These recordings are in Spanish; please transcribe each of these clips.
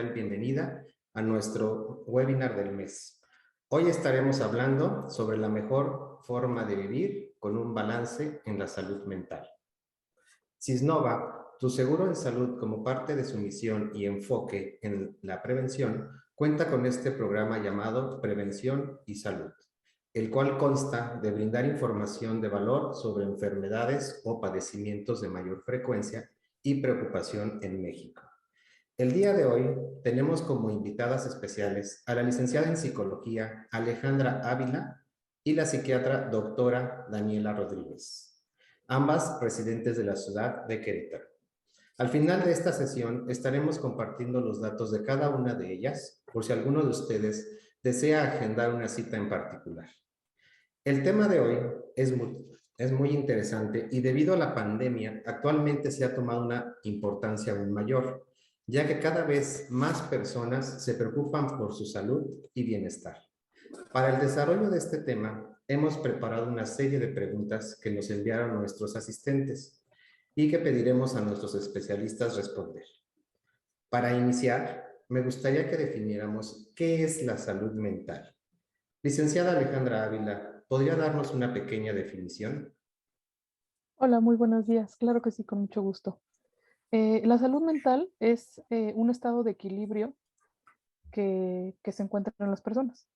cordial bienvenida a nuestro webinar del mes. Hoy estaremos hablando sobre la mejor forma de vivir con un balance en la salud mental. Sisnova, tu seguro en salud como parte de su misión y enfoque en la prevención, cuenta con este programa llamado Prevención y Salud, el cual consta de brindar información de valor sobre enfermedades o padecimientos de mayor frecuencia y preocupación en México. El día de hoy tenemos como invitadas especiales a la licenciada en Psicología Alejandra Ávila y la psiquiatra doctora Daniela Rodríguez, ambas residentes de la ciudad de Querétaro. Al final de esta sesión estaremos compartiendo los datos de cada una de ellas por si alguno de ustedes desea agendar una cita en particular. El tema de hoy es muy interesante y debido a la pandemia actualmente se ha tomado una importancia aún mayor, ya que cada vez más personas se preocupan por su salud y bienestar. Para el desarrollo de este tema, hemos preparado una serie de preguntas que nos enviaron nuestros asistentes y que pediremos a nuestros especialistas responder. Para iniciar, me gustaría que definiéramos qué es la salud mental. Licenciada Alejandra Ávila, ¿podría darnos una pequeña definición? Hola, muy buenos días. Claro que sí, con mucho gusto. La salud mental es un estado de equilibrio que se encuentra en las personas.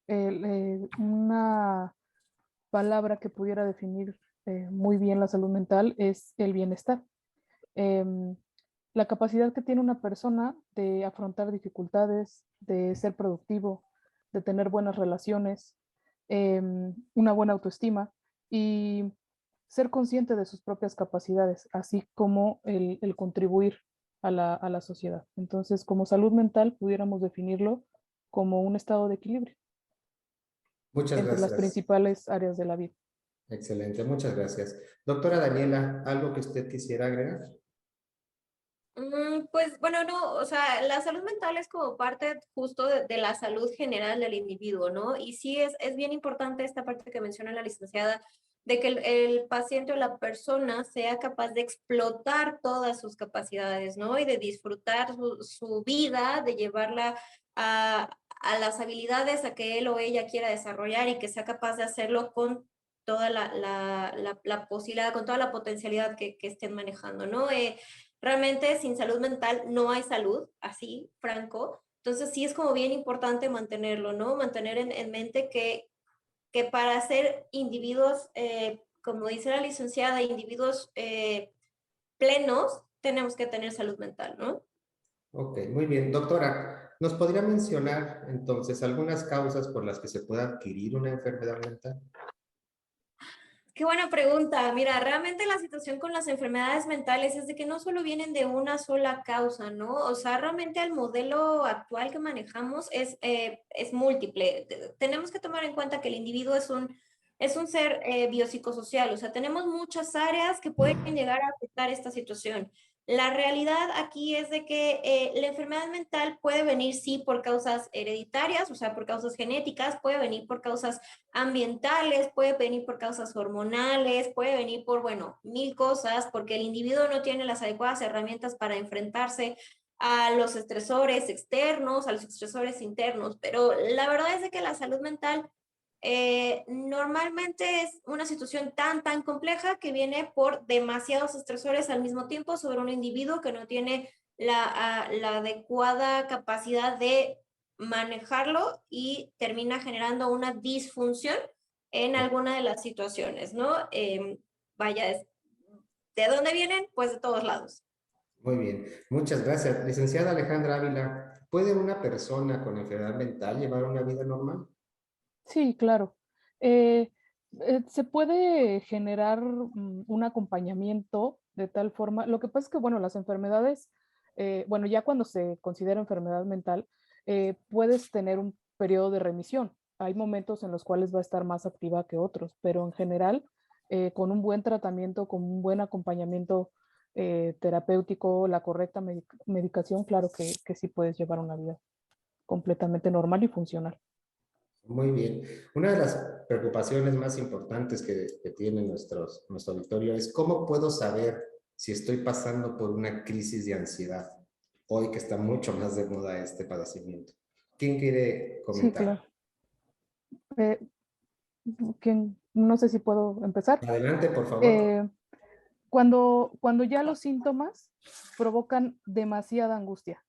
Una palabra que pudiera definir muy bien la salud mental es el bienestar. Em, la capacidad que tiene una persona de afrontar dificultades, de ser productivo, de tener buenas relaciones, una buena autoestima y ser consciente de sus propias capacidades, así como el contribuir a la sociedad. Entonces, como salud mental, pudiéramos definirlo como un estado de equilibrio Muchas entre las gracias. principales áreas de la vida. Excelente, muchas gracias. Doctora Daniela, ¿algo que usted quisiera agregar? Pues bueno, no, o sea, la salud mental es como parte justo de la salud general del individuo, ¿no? Y sí es bien importante esta parte que menciona la licenciada, de que el paciente o la persona sea capaz de explotar todas sus capacidades, ¿no? Y de disfrutar su vida, de llevarla a las habilidades a que él o ella quiera desarrollar y que sea capaz de hacerlo con toda la posibilidad, con toda la potencialidad que estén manejando, ¿no? Realmente sin salud mental no hay salud, así, franco. Entonces sí es como bien importante mantenerlo, ¿no? Mantener en mente que para ser individuos, como dice la licenciada, individuos plenos, tenemos que tener salud mental, ¿no? Ok, muy bien. Doctora, ¿nos podría mencionar entonces algunas causas por las que se puede adquirir una enfermedad mental? Qué buena pregunta. Mira, realmente la situación con las enfermedades mentales es de que no solo vienen de una sola causa, ¿no? O sea, realmente el modelo actual que manejamos es múltiple. Tenemos que tomar en cuenta que el individuo es un ser biopsicosocial, o sea, tenemos muchas áreas que pueden llegar a afectar esta situación. La realidad aquí es de que la enfermedad mental puede venir, sí, por causas hereditarias, o sea, por causas genéticas, puede venir por causas ambientales, puede venir por causas hormonales, puede venir por, bueno, mil cosas, porque el individuo no tiene las adecuadas herramientas para enfrentarse a los estresores externos, a los estresores internos, pero la verdad es de que la salud mental normalmente es una situación tan compleja que viene por demasiados estresores al mismo tiempo sobre un individuo que no tiene la adecuada capacidad de manejarlo y termina generando una disfunción en alguna de las situaciones, ¿no? Vaya, ¿de dónde vienen? Pues de todos lados. Muy bien, muchas gracias. Licenciada Alejandra Ávila, ¿puede una persona con enfermedad mental llevar una vida normal? Sí, claro. Eh, Se puede generar un acompañamiento de tal forma. Lo que pasa es que, bueno, las enfermedades, bueno, ya cuando se considera enfermedad mental, puedes tener un periodo de remisión. Hay momentos en los cuales va a estar más activa que otros, pero en general, con un buen tratamiento, con un buen acompañamiento terapéutico, la correcta medicación, claro que sí puedes llevar una vida completamente normal y funcional. Muy bien. Una de las preocupaciones más importantes que tiene nuestro auditorio es cómo puedo saber si estoy pasando por una crisis de ansiedad. hoy que está mucho más de moda este padecimiento. ¿Quién quiere Sí, claro. comentar? Eh, no sé si puedo empezar. Adelante, por favor. Eh, cuando ya los síntomas provocan demasiada angustia,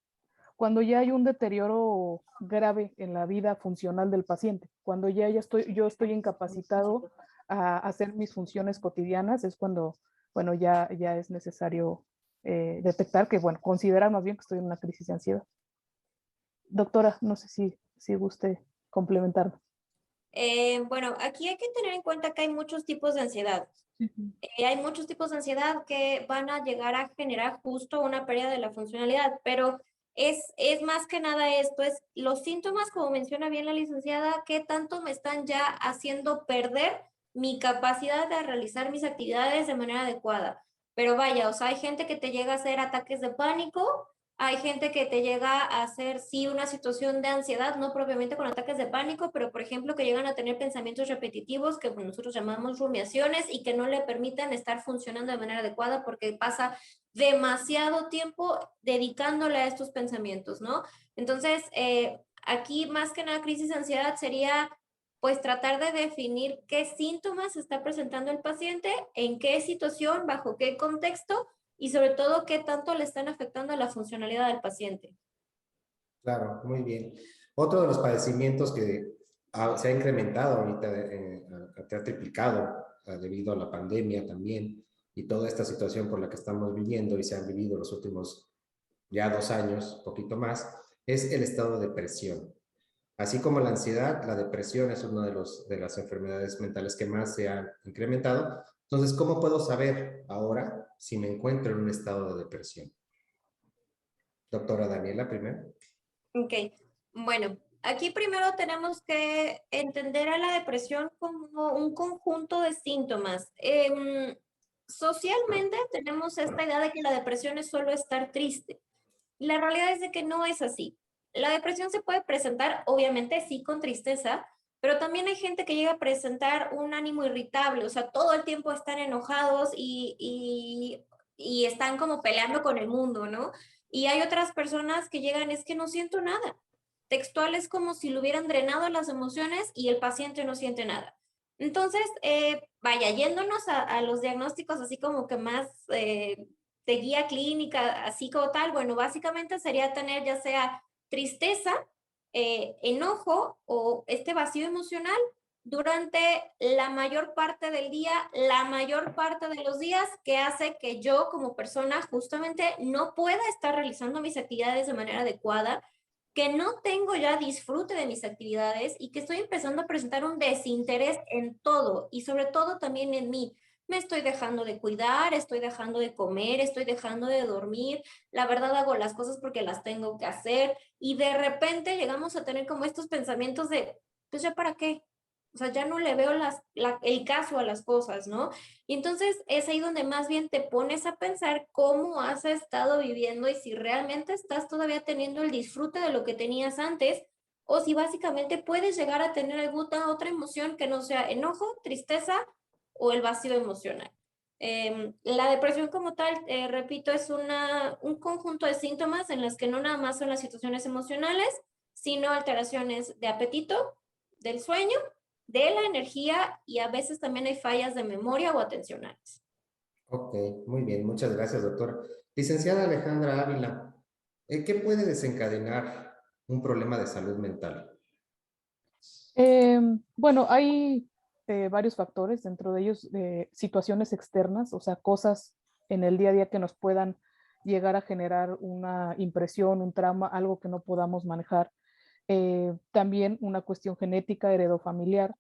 cuando ya hay un deterioro grave en la vida funcional del paciente, cuando yo estoy incapacitado a hacer mis funciones cotidianas, es cuando, bueno, ya es necesario detectar que, bueno, considerar más bien que estoy en una crisis de ansiedad. Doctora, no sé si guste complementarme. Bueno, aquí hay que tener en cuenta que hay muchos tipos de ansiedad. Hay muchos tipos de ansiedad que van a llegar a generar justo una pérdida de la funcionalidad, pero es más que nada esto, es los síntomas, como menciona bien la licenciada, qué tanto me están ya haciendo perder mi capacidad de realizar mis actividades de manera adecuada. Pero vaya, o sea, hay gente que te llega a hacer ataques de pánico, hay gente que te llega a hacer, sí, una situación de ansiedad, no propiamente con ataques de pánico, pero por ejemplo que llegan a tener pensamientos repetitivos que nosotros llamamos rumiaciones y que no le permiten estar funcionando de manera adecuada porque pasa demasiado tiempo dedicándole a estos pensamientos, ¿no? Entonces, aquí más que nada crisis de ansiedad sería pues tratar de definir qué síntomas está presentando el paciente, en qué situación, bajo qué contexto y sobre todo qué tanto le están afectando a la funcionalidad del paciente. Claro, muy bien. Otro de los padecimientos que se ha incrementado ahorita, que ha triplicado debido a la pandemia también y toda esta situación por la que estamos viviendo y se han vivido los últimos ya 2 años, poquito más, es el estado de depresión. Así como la ansiedad, la depresión es una de las enfermedades mentales que más se han incrementado. Entonces, ¿cómo puedo saber ahora si me encuentro en un estado de depresión? Doctora Daniela, primero. Ok, bueno, aquí primero tenemos que entender a la depresión como un conjunto de síntomas. Socialmente tenemos esta idea de que la depresión es solo estar triste. La realidad es de que no es así. La depresión se puede presentar, obviamente, sí, con tristeza, pero también hay gente que llega a presentar un ánimo irritable, o sea, todo el tiempo están enojados y están como peleando con el mundo, ¿no? Y hay otras personas que llegan, es que no siento nada. Textual es como si le hubieran drenado las emociones y el paciente no siente nada. Entonces, vaya, yéndonos a los diagnósticos así como que más de guía clínica, así como tal, bueno, básicamente sería tener ya sea tristeza, enojo o este vacío emocional durante la mayor parte del día, la mayor parte de los días, que hace que yo como persona justamente no pueda estar realizando mis actividades de manera adecuada, que no tengo ya disfrute de mis actividades y que estoy empezando a presentar un desinterés en todo y sobre todo también en mí. Me estoy dejando de cuidar, estoy dejando de comer, estoy dejando de dormir, la verdad hago las cosas porque las tengo que hacer y de repente llegamos a tener como estos pensamientos de, pues ya para qué, o sea, ya no le veo el caso a las cosas, ¿no? Y entonces es ahí donde más bien te pones a pensar cómo has estado viviendo y si realmente estás todavía teniendo el disfrute de lo que tenías antes o si básicamente puedes llegar a tener alguna otra emoción que no sea enojo, tristeza o el vacío emocional. La depresión como tal, repito, es un conjunto de síntomas en los que no nada más son las situaciones emocionales, sino alteraciones de apetito, del sueño, de la energía y a veces también hay fallas de memoria o atencionales. Ok, muy bien, muchas gracias, doctor. Licenciada Alejandra Ávila, ¿qué puede desencadenar un problema de salud mental? Bueno, hay varios factores, dentro de ellos situaciones externas, o sea, cosas en el día a día que nos puedan llegar a generar una impresión, un trauma, algo que no podamos manejar. También una cuestión genética, heredofamiliar,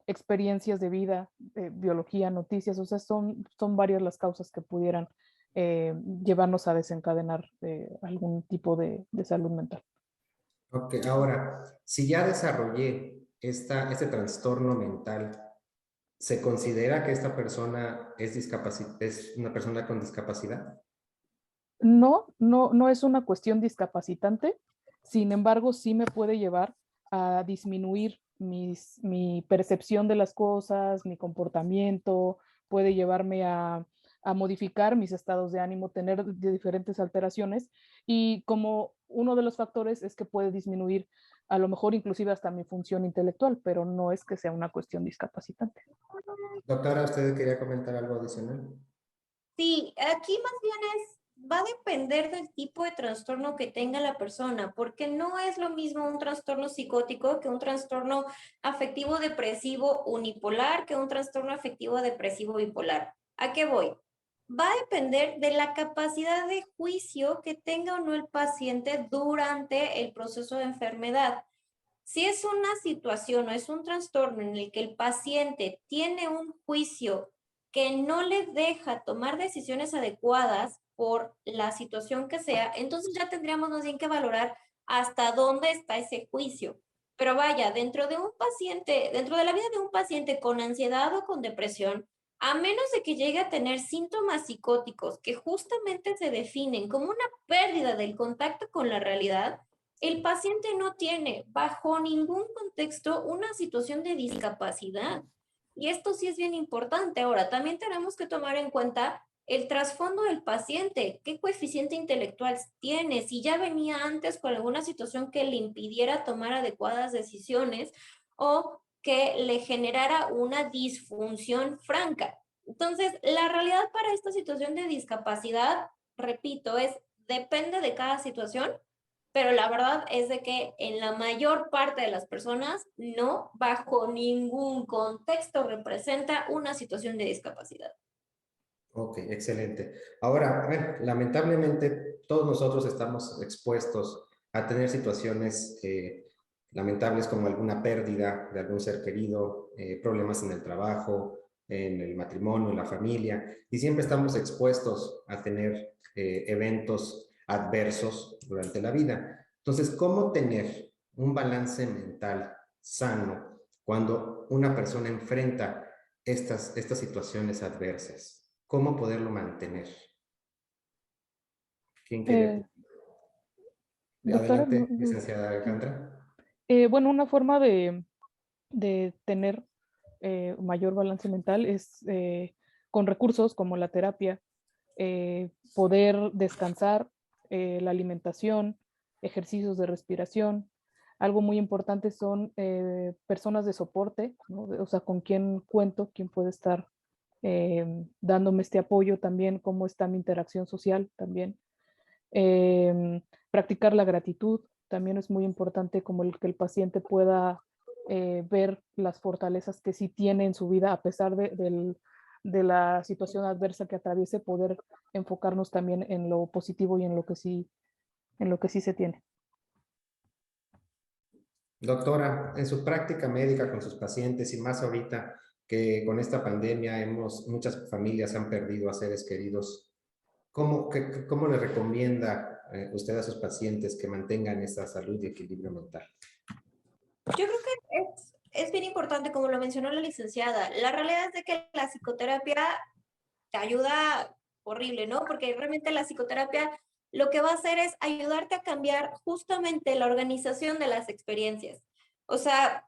experiencias de vida, biología, noticias, o sea, son varias las causas que pudieran llevarnos a desencadenar algún tipo de salud mental. Ok, ahora, si ya desarrollé este trastorno mental, ¿se considera que esta persona es una persona con discapacidad? No es una cuestión discapacitante, sin embargo, sí me puede llevar a disminuir mi percepción de las cosas, mi comportamiento, puede llevarme a a modificar mis estados de ánimo, tener diferentes alteraciones, y como uno de los factores es que puede disminuir a lo mejor inclusive hasta mi función intelectual, pero no es que sea una cuestión discapacitante. Doctora, ¿usted quería comentar algo adicional? Sí, aquí más bien va a depender del tipo de trastorno que tenga la persona, porque no es lo mismo un trastorno psicótico que un trastorno afectivo depresivo unipolar, que un trastorno afectivo depresivo bipolar. ¿A qué voy? Va a depender de la capacidad de juicio que tenga o no el paciente durante el proceso de enfermedad. Si es una situación o es un trastorno en el que el paciente tiene un juicio que no le deja tomar decisiones adecuadas por la situación que sea, entonces ya tendríamos más bien que valorar hasta dónde está ese juicio. Pero vaya, dentro de un paciente, dentro de la vida de un paciente con ansiedad o con depresión, a menos de que llegue a tener síntomas psicóticos que justamente se definen como una pérdida del contacto con la realidad, el paciente no tiene bajo ningún contexto una situación de discapacidad. Y esto sí es bien importante. Ahora, también tenemos que tomar en cuenta el trasfondo del paciente, qué coeficiente intelectual tiene, si ya venía antes con alguna situación que le impidiera tomar adecuadas decisiones o que le generara una disfunción franca. Entonces, la realidad para esta situación de discapacidad, repito, depende de cada situación, pero la verdad es de que en la mayor parte de las personas no, bajo ningún contexto, representa una situación de discapacidad. Ok, excelente. Ahora, bueno, lamentablemente todos nosotros estamos expuestos a tener situaciones lamentables como alguna pérdida de algún ser querido, problemas en el trabajo, en el matrimonio, en la familia, y siempre estamos expuestos a tener eventos adversos durante la vida. Entonces, ¿cómo tener un balance mental sano cuando una persona enfrenta estas situaciones adversas? ¿Cómo poderlo mantener? ¿Quién quiere? Doctora, Adelante, licenciada Alejandra. bueno, una forma de tener mayor balance mental es con recursos como la terapia, poder descansar, la alimentación, ejercicios de respiración. Algo muy importante son personas de soporte, ¿no? O sea, con quién cuento, quién puede estar dándome este apoyo también, cómo está mi interacción social también. Practicar la gratitud también es muy importante, como el que el paciente pueda ver las fortalezas que sí tiene en su vida a pesar de la situación adversa que atraviese, poder enfocarnos también en lo positivo y en lo que sí se tiene. Doctora, en su práctica médica con sus pacientes y más ahorita que con esta pandemia muchas familias han perdido a seres queridos, ¿cómo le recomienda usted a sus pacientes que mantengan esa salud y equilibrio mental? Yo creo que es bien importante, como lo mencionó la licenciada. La realidad es de que la psicoterapia te ayuda horrible, ¿no? Porque realmente la psicoterapia lo que va a hacer es ayudarte a cambiar justamente la organización de las experiencias. O sea,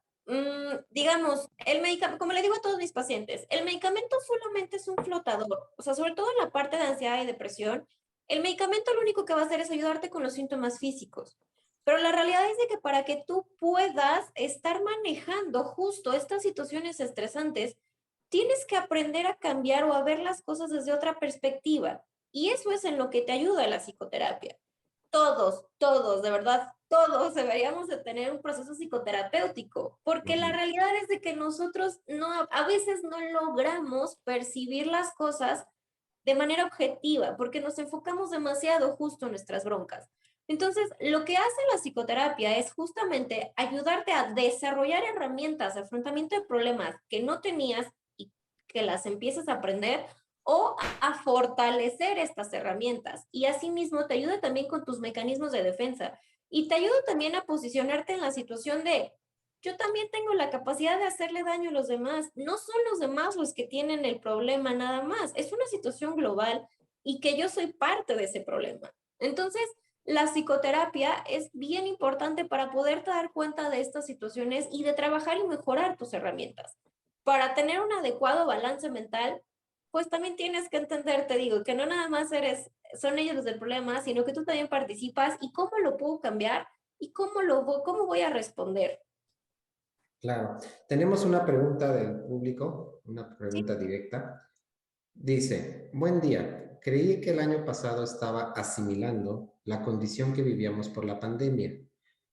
digamos, el medicamento, como le digo a todos mis pacientes, el medicamento solamente es un flotador. O sea, sobre todo en la parte de ansiedad y depresión, el medicamento lo único que va a hacer es ayudarte con los síntomas físicos. Pero la realidad es de que para que tú puedas estar manejando justo estas situaciones estresantes, tienes que aprender a cambiar o a ver las cosas desde otra perspectiva. Y eso es en lo que te ayuda la psicoterapia. Todos, de verdad, todos deberíamos de tener un proceso psicoterapéutico, porque la realidad es de que nosotros a veces no logramos percibir las cosas de manera objetiva, porque nos enfocamos demasiado justo en nuestras broncas. Entonces, lo que hace la psicoterapia es justamente ayudarte a desarrollar herramientas de afrontamiento de problemas que no tenías y que las empieces a aprender, o a fortalecer estas herramientas. Y asimismo te ayuda también con tus mecanismos de defensa. Y te ayuda también a posicionarte en la situación de, yo también tengo la capacidad de hacerle daño a los demás. No son los demás los que tienen el problema nada más. Es una situación global y que yo soy parte de ese problema. Entonces, la psicoterapia es bien importante para poderte dar cuenta de estas situaciones y de trabajar y mejorar tus herramientas. Para tener un adecuado balance mental, pues también tienes que entender, te digo, que no nada más son ellos los del problema, sino que tú también participas y cómo lo puedo cambiar y cómo voy a responder. Claro. Tenemos una pregunta del público, una ¿Sí? pregunta directa. Dice, buen día. Creí que el año pasado estaba asimilando la condición que vivíamos por la pandemia,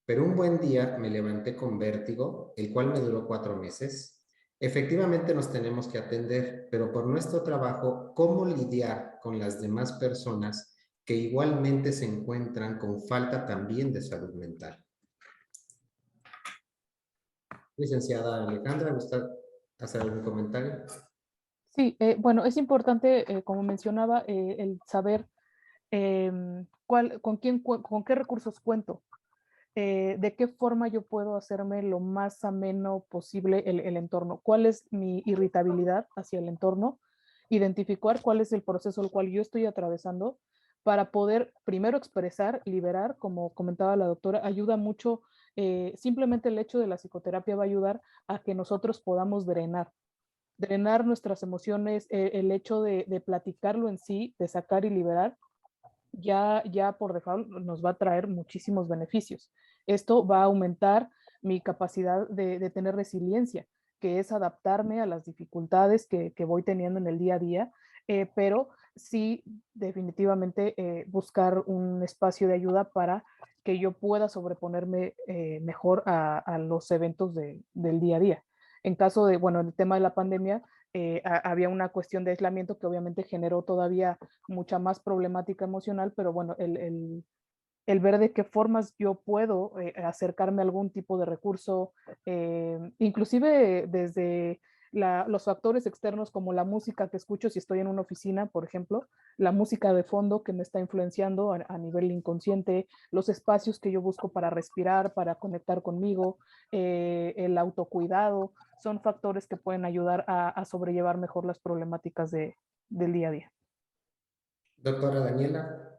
pero un buen día me levanté con vértigo, el cual me duró 4 meses. Efectivamente nos tenemos que atender, pero por nuestro trabajo, ¿cómo lidiar con las demás personas que igualmente se encuentran con falta también de salud mental? Licenciada Alejandra, ¿gusta hacer algún comentario? Sí, bueno, es importante, como mencionaba, el saber con qué recursos cuento, de qué forma yo puedo hacerme lo más ameno posible el entorno, cuál es mi irritabilidad hacia el entorno, identificar cuál es el proceso el cual yo estoy atravesando para poder primero expresar, liberar, como comentaba la doctora, ayuda mucho, simplemente el hecho de la psicoterapia va a ayudar a que nosotros podamos drenar nuestras emociones, el hecho de platicarlo en sí, de sacar y liberar, ya por default nos va a traer muchísimos beneficios. Esto va a aumentar mi capacidad de tener resiliencia, que es adaptarme a las dificultades que voy teniendo en el día a día, pero sí definitivamente buscar un espacio de ayuda para que yo pueda sobreponerme mejor a los eventos del día a día. En caso de, bueno, el tema de la pandemia, había una cuestión de aislamiento que obviamente generó todavía mucha más problemática emocional, pero bueno, el ver de qué formas yo puedo acercarme a algún tipo de recurso, inclusive desde los factores externos como la música que escucho si estoy en una oficina, por ejemplo, la música de fondo que me está influenciando a nivel inconsciente, los espacios que yo busco para respirar, para conectar conmigo, el autocuidado, son factores que pueden ayudar a sobrellevar mejor las problemáticas del día a día. Doctora Daniela.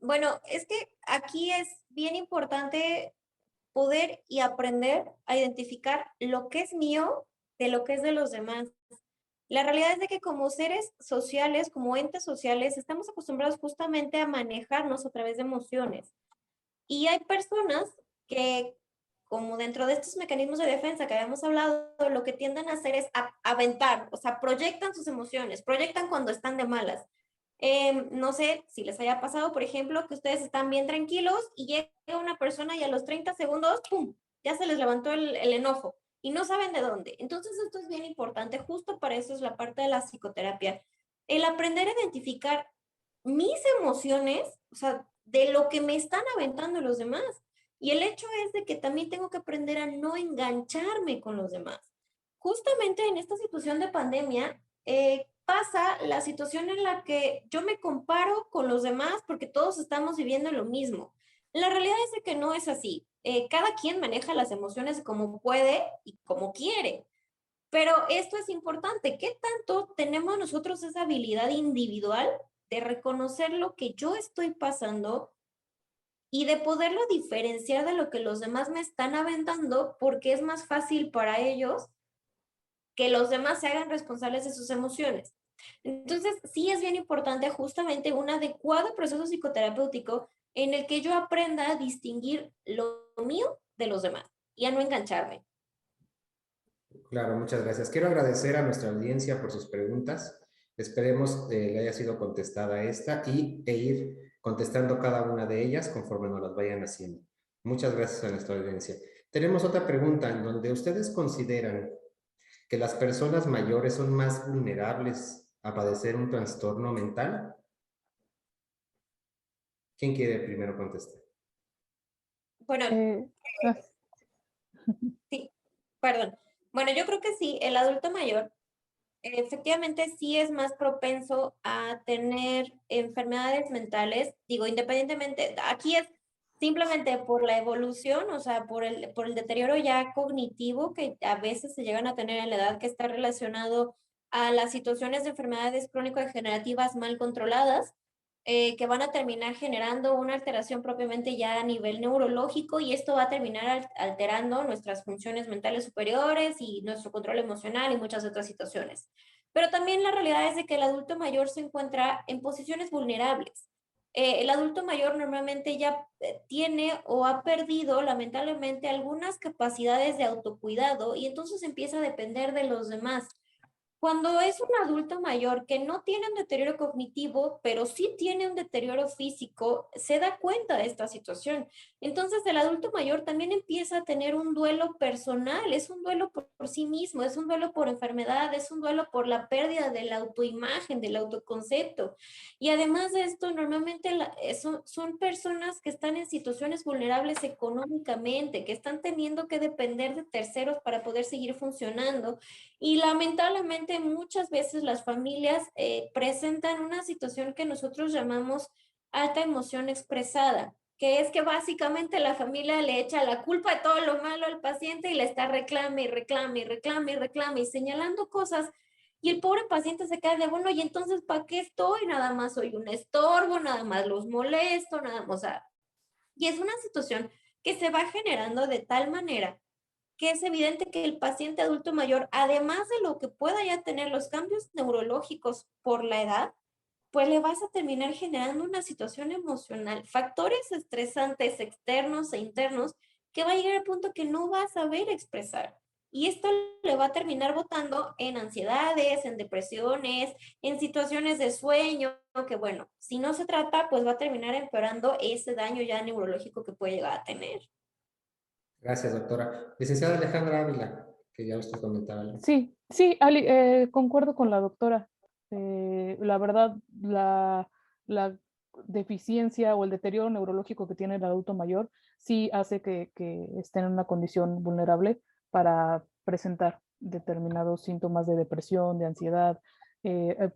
Bueno, es que aquí es bien importante poder y aprender a identificar lo que es mío de lo que es de los demás. La realidad es de que como seres sociales, como entes sociales, estamos acostumbrados justamente a manejarnos a través de emociones. Y hay personas que, como dentro de estos mecanismos de defensa que habíamos hablado, lo que tienden a hacer es aventar, o sea, proyectan sus emociones, proyectan cuando están de malas. No sé si les haya pasado, por ejemplo, que ustedes están bien tranquilos y llega una persona y a los 30 segundos, ¡pum!, ya se les levantó el enojo y no saben de dónde. Entonces, esto es bien importante, justo para eso es la parte de la psicoterapia. El aprender a identificar mis emociones, o sea, de lo que me están aventando los demás. Y el hecho es de que también tengo que aprender a no engancharme con los demás. Justamente en esta situación de pandemia, pasa la situación en la que yo me comparo con los demás porque todos estamos viviendo lo mismo. La realidad es de que no es así. Cada quien maneja las emociones como puede y como quiere. Pero esto es importante. ¿Qué tanto tenemos nosotros esa habilidad individual de reconocer lo que yo estoy pasando y de poderlo diferenciar de lo que los demás me están aventando porque es más fácil para ellos que los demás se hagan responsables de sus emociones? Entonces, sí es bien importante justamente un adecuado proceso psicoterapéutico en el que yo aprenda a distinguir lo mío de los demás y a no engancharme. Claro, muchas gracias. Quiero agradecer a nuestra audiencia por sus preguntas. Esperemos le haya sido contestada esta e ir contestando cada una de ellas conforme nos las vayan haciendo. Muchas gracias a nuestra audiencia. Tenemos otra pregunta en donde ustedes consideran que las personas mayores son más vulnerables a padecer un trastorno mental. ¿Quién quiere primero contestar? Bueno, Eh, ah, sí, perdón. Bueno, yo creo que sí, el adulto mayor efectivamente sí es más propenso a tener enfermedades mentales, digo, independientemente, aquí es simplemente por la evolución, o sea, por el deterioro ya cognitivo que a veces se llegan a tener en la edad, que está relacionado a las situaciones de enfermedades crónico-degenerativas mal controladas, que van a terminar generando una alteración propiamente ya a nivel neurológico, y esto va a terminar alterando nuestras funciones mentales superiores y nuestro control emocional y muchas otras situaciones. pero también la realidad es de que el adulto mayor se encuentra en posiciones vulnerables. El adulto mayor normalmente ya tiene o ha perdido lamentablemente algunas capacidades de autocuidado y entonces empieza a depender de los demás. Cuando es un adulto mayor que no tiene un deterioro cognitivo, pero sí tiene un deterioro físico, se da cuenta de esta situación. Entonces el adulto mayor también empieza a tener un duelo personal, es un duelo por sí mismo, es un duelo por enfermedad, es un duelo por la pérdida de la autoimagen, del autoconcepto. Y además de esto, normalmente son personas que están en situaciones vulnerables económicamente, que están teniendo que depender de terceros para poder seguir funcionando y lamentablemente muchas veces las familias presentan una situación que nosotros llamamos alta emoción expresada, que es que básicamente la familia le echa la culpa de todo lo malo al paciente y le está reclame y reclame y reclame y reclame y señalando cosas. Y el pobre paciente se queda de, bueno, y entonces, ¿para qué estoy? Nada más soy un estorbo, nada más los molesto, nada más, o sea, y es una situación que se va generando de tal manera que es evidente que el paciente adulto mayor, además de lo que pueda ya tener los cambios neurológicos por la edad, pues le vas a terminar generando una situación emocional, factores estresantes externos e internos que va a llegar al punto que no va a saber expresar. Y esto le va a terminar botando en ansiedades, en depresiones, en situaciones de sueño, que bueno, si no se trata, pues va a terminar empeorando ese daño ya neurológico que puede llegar a tener. Gracias, doctora. Licenciada Alejandra Ávila, que ya usted comentaba algo. Sí, sí, Ali, concuerdo con la doctora. La verdad, la deficiencia o el deterioro neurológico que tiene el adulto mayor sí hace que esté en una condición vulnerable para presentar determinados síntomas de depresión, de ansiedad.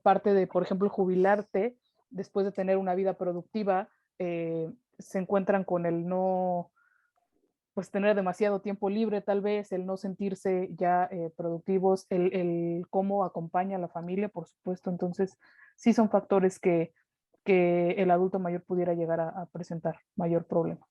Parte de, por ejemplo, jubilarte después de tener una vida productiva, se encuentran con el no pues tener demasiado tiempo libre tal vez, el no sentirse ya productivos, el cómo acompaña a la familia, por supuesto. Entonces, sí son factores que el adulto mayor pudiera llegar a presentar mayor problema.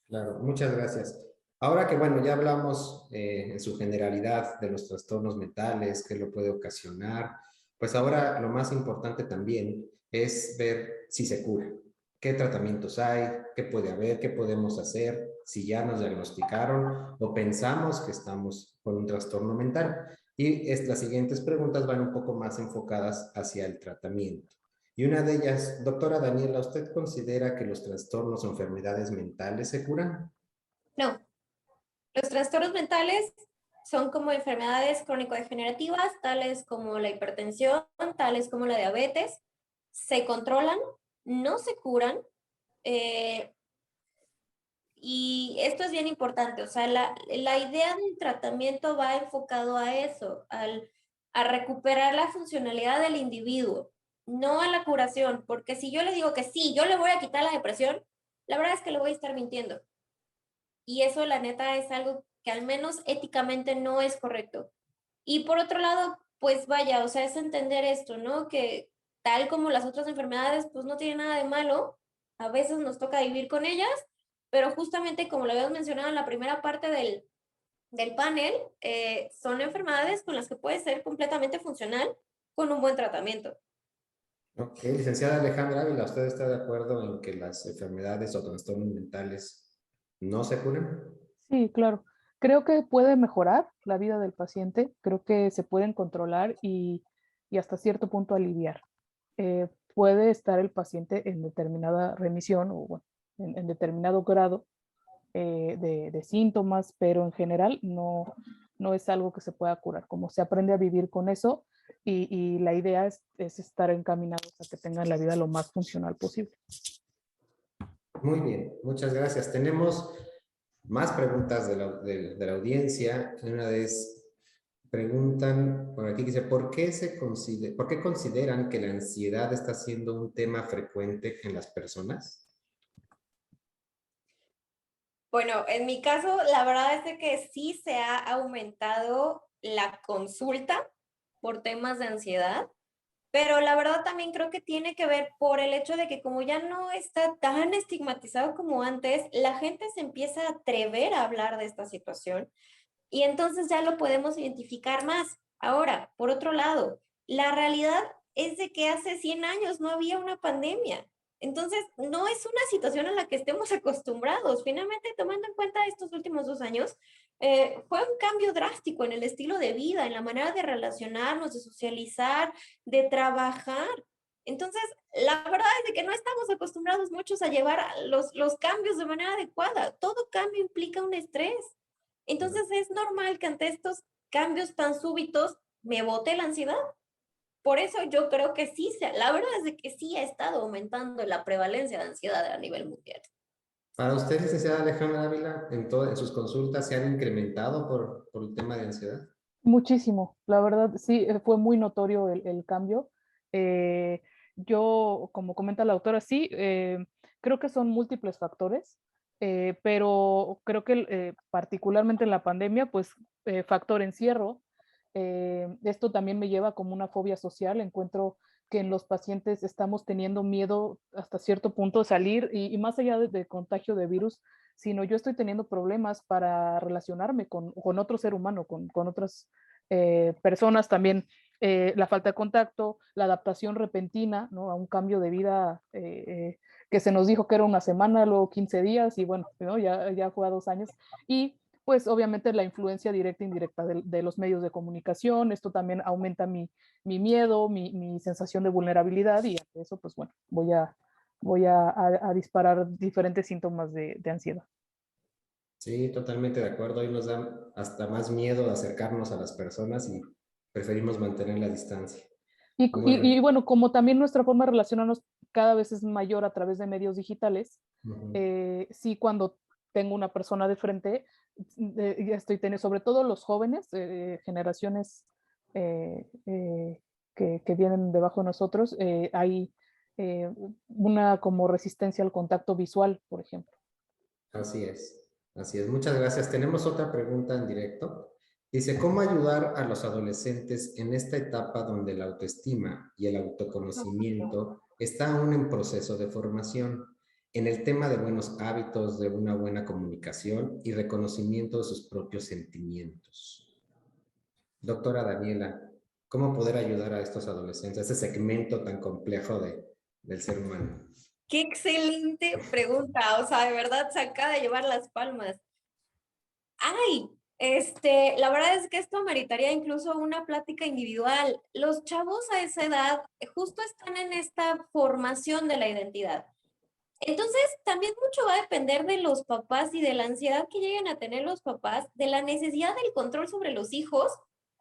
Claro, muchas gracias. Ahora que, bueno, ya hablamos en su generalidad de los trastornos mentales, qué lo puede ocasionar, pues ahora lo más importante también es ver si se cura, qué tratamientos hay, qué puede haber, qué podemos hacer, si ya nos diagnosticaron o pensamos que estamos con un trastorno mental. Y las siguientes preguntas van un poco más enfocadas hacia el tratamiento. Y una de ellas, doctora Daniela, ¿usted considera que los trastornos o enfermedades mentales se curan? No, los trastornos mentales son como enfermedades crónico-degenerativas, tales como la hipertensión, tales como la diabetes. Se controlan, no se curan. eh, y esto es bien importante. O sea, la idea del tratamiento va enfocado a eso, a recuperar la funcionalidad del individuo, no a la curación. Porque si yo le digo que sí, yo le voy a quitar la depresión, la verdad es que le voy a estar mintiendo. Y eso, la neta, es algo que al menos éticamente no es correcto. Y por otro lado, pues vaya, o sea, es entender esto, ¿no? Que tal como las otras enfermedades, pues no tiene nada de malo. A veces nos toca vivir con ellas, pero justamente como lo habíamos mencionado en la primera parte del panel, son enfermedades con las que puede ser completamente funcional con un buen tratamiento. Ok, licenciada Alejandra Ávila, ¿usted está de acuerdo en que las enfermedades o trastornos mentales no se curan? Sí, claro. Creo que puede mejorar la vida del paciente, creo que se pueden controlar y hasta cierto punto aliviar. Puede estar el paciente en determinada remisión o bueno, en determinado grado de síntomas, pero en general no es algo que se pueda curar. Como se aprende a vivir con eso y la idea es estar encaminados a que tengan la vida lo más funcional posible. Muy bien, muchas gracias. Tenemos más preguntas de la audiencia. Una vez preguntan por aquí, dice, ¿por qué consideran que la ansiedad está siendo un tema frecuente en las personas? Bueno, en mi caso, la verdad es de que sí se ha aumentado la consulta por temas de ansiedad, pero la verdad también creo que tiene que ver por el hecho de que como ya no está tan estigmatizado como antes, la gente se empieza a atrever a hablar de esta situación y entonces ya lo podemos identificar más. Ahora, por otro lado, La realidad es de que hace 100 años no había una pandemia. Entonces, no es una situación a la que estemos acostumbrados. Finalmente, tomando en cuenta estos últimos 2 años, fue un cambio drástico en el estilo de vida, en la manera de relacionarnos, de socializar, de trabajar. Entonces, la verdad es de que no estamos acostumbrados muchos a llevar los cambios de manera adecuada. Todo cambio implica un estrés. Entonces, es normal que ante estos cambios tan súbitos me bote la ansiedad. Por eso yo creo que sí, la verdad es de que sí ha estado aumentando la prevalencia de ansiedad a nivel mundial. Para usted, licenciada Alejandra Ávila, en sus consultas se han incrementado por el tema de ansiedad. Muchísimo, la verdad, sí, fue muy notorio el cambio. Yo, como comenta la autora, sí, creo que son múltiples factores, pero creo que particularmente en la pandemia, pues factor encierro, esto también me lleva como una fobia social. Encuentro que en los pacientes estamos teniendo miedo hasta cierto punto de salir y más allá de contagio de virus, sino yo estoy teniendo problemas para relacionarme con otro ser humano, con otras personas también. La falta de contacto, la adaptación repentina, ¿no?, a un cambio de vida que se nos dijo que era una semana, luego 15 días y bueno, ¿no?, ya fue a 2 años. Y pues obviamente la influencia directa e indirecta de los medios de comunicación, esto también aumenta mi miedo, mi sensación de vulnerabilidad y ante eso pues bueno, voy a disparar diferentes síntomas de ansiedad. Sí, totalmente de acuerdo. Hoy nos da hasta más miedo de acercarnos a las personas y preferimos mantener la distancia. Bueno, Y bueno, como también nuestra forma de relacionarnos cada vez es mayor a través de medios digitales, sí, cuando tengo una persona de frente, ya estoy teniendo, sobre todo los jóvenes, generaciones que vienen debajo de nosotros, hay una como resistencia al contacto visual, por ejemplo. así es, así es. Muchas gracias. Tenemos otra pregunta en directo. Dice, ¿cómo ayudar a los adolescentes en esta etapa donde la autoestima y el autoconocimiento está aún en proceso de formación, en el tema de buenos hábitos, de una buena comunicación y reconocimiento de sus propios sentimientos? Doctora Daniela, ¿cómo poder ayudar a estos adolescentes, a ese segmento tan complejo del ser humano? Qué excelente pregunta, o sea, de verdad se acaba de llevar las palmas. Ay, la verdad es que esto ameritaría incluso una plática individual. Los chavos a esa edad justo están en esta formación de la identidad. Entonces, también mucho va a depender de los papás y de la ansiedad que lleguen a tener los papás, de la necesidad del control sobre los hijos,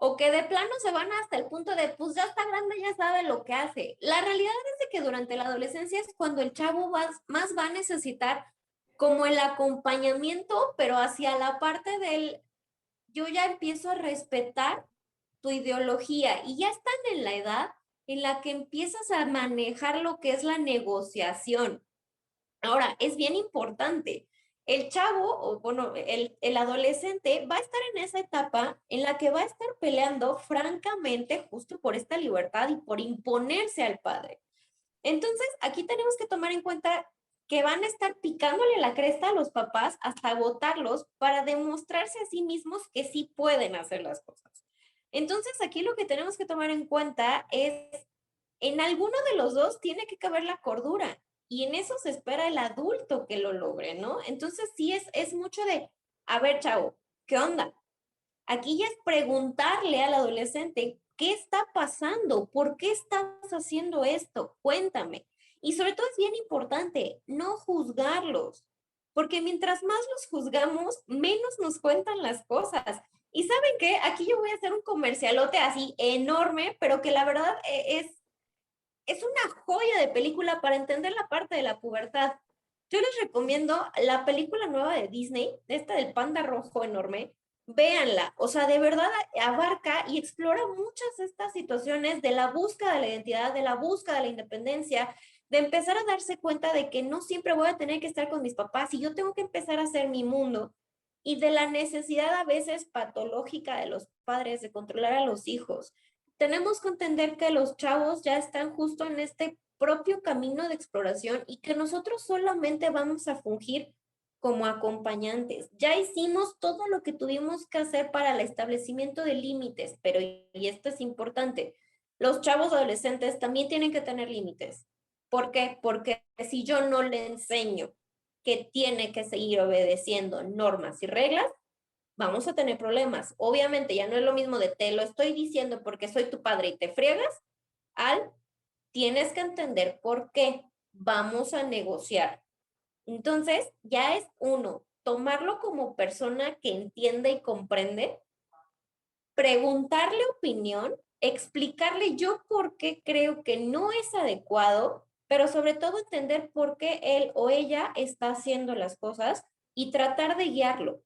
o que de plano se van hasta el punto de, pues ya está grande, ya sabe lo que hace. La realidad es de que durante la adolescencia es cuando el chavo más va a necesitar como el acompañamiento, pero hacia la parte del, yo ya empiezo a respetar tu ideología y ya están en la edad en la que empiezas a manejar lo que es la negociación. Ahora, es bien importante. El chavo, o bueno, el adolescente va a estar en esa etapa en la que va a estar peleando francamente justo por esta libertad y por imponerse al padre. Entonces, aquí tenemos que tomar en cuenta que van a estar picándole la cresta a los papás hasta agotarlos para demostrarse a sí mismos que sí pueden hacer las cosas. Entonces, aquí lo que tenemos que tomar en cuenta es, en alguno de los dos tiene que caber la cordura y en eso se espera el adulto que lo logre, ¿no? Entonces, sí es mucho de, a ver, chavo, ¿qué onda? Aquí ya es preguntarle al adolescente, ¿qué está pasando? ¿Por qué estás haciendo esto? Cuéntame. Y sobre todo es bien importante, no juzgarlos, porque mientras más los juzgamos, menos nos cuentan las cosas. Y ¿saben qué? Aquí yo voy a hacer un comercialote así enorme, pero que la verdad es una joya de película para entender la parte de la pubertad. Yo les recomiendo la película nueva de Disney, esta del panda rojo enorme. Véanla, o sea, de verdad abarca y explora muchas de estas situaciones de la búsqueda de la identidad, de la búsqueda de la independencia, de empezar a darse cuenta de que no siempre voy a tener que estar con mis papás y yo tengo que empezar a hacer mi mundo y de la necesidad a veces patológica de los padres de controlar a los hijos. Tenemos que entender que los chavos ya están justo en este propio camino de exploración y que nosotros solamente vamos a fungir como acompañantes. Ya hicimos todo lo que tuvimos que hacer para el establecimiento de límites, pero, y esto es importante, los chavos adolescentes también tienen que tener límites. ¿Por qué? Porque si yo no le enseño que tiene que seguir obedeciendo normas y reglas, vamos a tener problemas. Obviamente ya no es lo mismo de te lo estoy diciendo porque soy tu padre y te friegas, al tienes que entender por qué vamos a negociar. Entonces, ya es uno, tomarlo como persona que entiende y comprende, preguntarle opinión, explicarle yo por qué creo que no es adecuado, pero sobre todo entender por qué él o ella está haciendo las cosas y tratar de guiarlo.